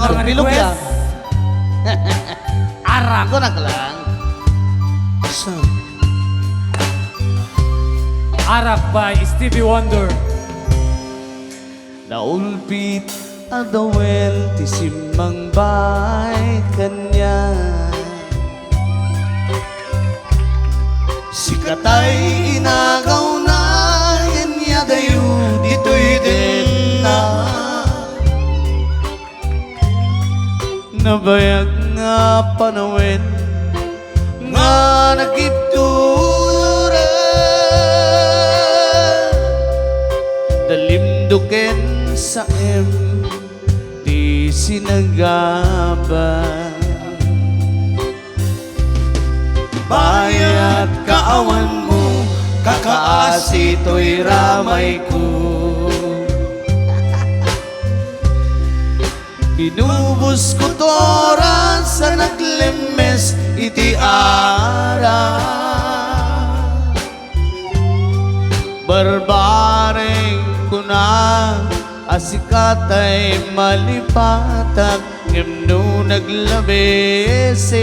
mga Bilog request. yan. Arak. Ako na lang. So, Arak by Stevie Wonder. naulpit adawel ti simmang bay kanya. Sikatay inagaw na kanya dayo dito'y din na. Nabayag nga panawin nga nagiptura dalimduken sa di sinagaban. Bayat kaawan mo kakaasi to'y ramay ko. Inubos ko tora sa naglemes iti ara. Barbareng ko na asikatay malipatak ngem naglabesen.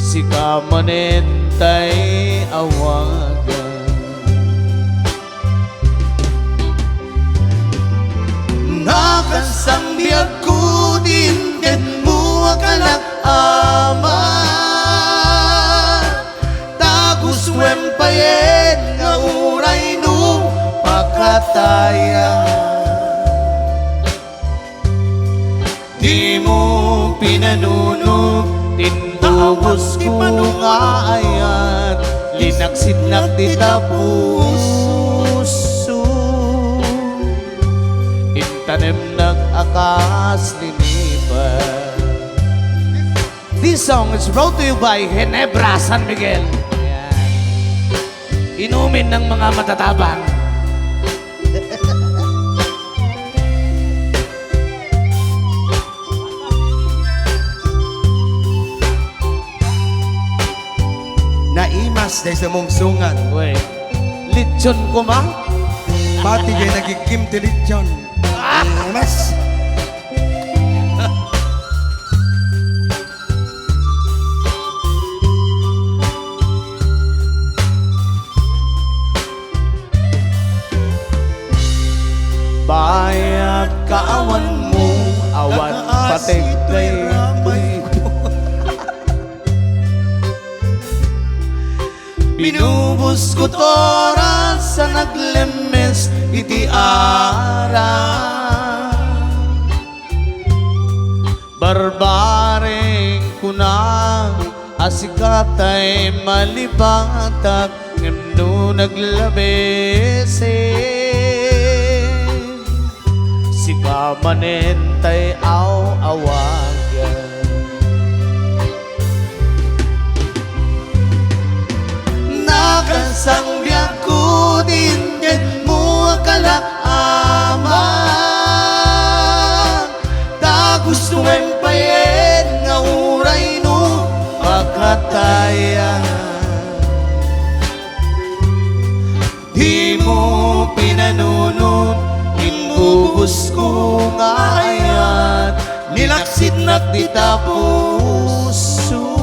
Sika manentay awagan. Nakansang biyag ko din mo akalak ama. Tagus wempayen nga uray no pakataya. Di mo pinanunod tindubos ko nga ayat linaksidnak di tapuso. Intanem nag-akas linipan. This song is brought to you by Ginebra San Miguel. Yan. Inumin ng mga matatabang. Naimas dahil sa mong sungan. Wait, lechon ko ma? Pati kay nagigim tilitsyon. Naimas. Bayat kaawan mo, awan patig kay binubos ko tora sa naglemes iti ara. Barbareng ko na asikatay malibatak ngem naglabesen. Sika manentay awagan. Nakansang biyag ko din mo akalak ama. Tagus wempayen nga uray no pakataya. Di mo pinanunod inubos ko nga ayat nilaksid na di tapuso.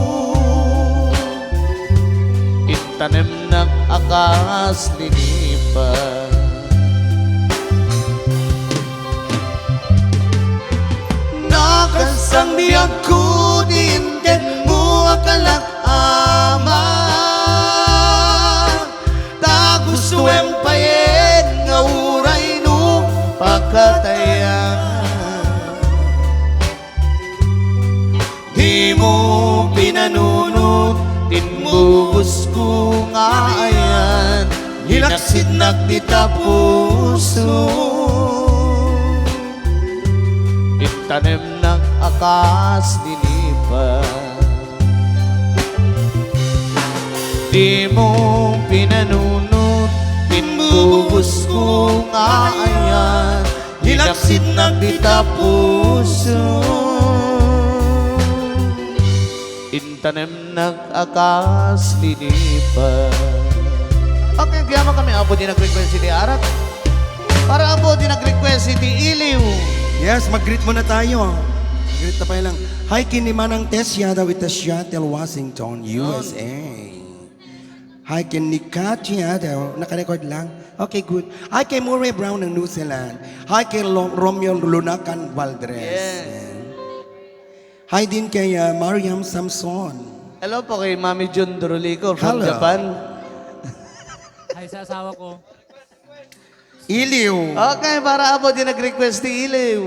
Intanem nag-akas linipan. Nakansang biyag ko din mo akalak ama. Tagus wempayen nga uray no pakataya. Di mo pinanunod tinbubos ko nga ayan hilaksid di tapuso. Intanem nag-akas linipan. Di mo pinanunod tinbubos ko nga ayan hilaksid di tapuso. Intanem nag-akas linipan. Okay, kaya kami abo din nag-request si Di Arat. Para abo din nag-request si Di Iliw. Yes, mag-greet muna tayo. Mag-greet na pa lang. Hi, kinimanang Tessia daw ito Seattle, Washington, USA. Hi, kay Nikatia daw. Nakarecord lang? Okay, good. Hi, kay Murray Brown ng New Zealand. Hi, kay Romeo Lunacan Valdres. Yes. Hi din kay Mariam Samson. Hello po kay Mami Jun Dorolicor from Hello. Japan. Ay, sa asawa ko. Iliw. Okay, para ako din nag-request ni Ilaw.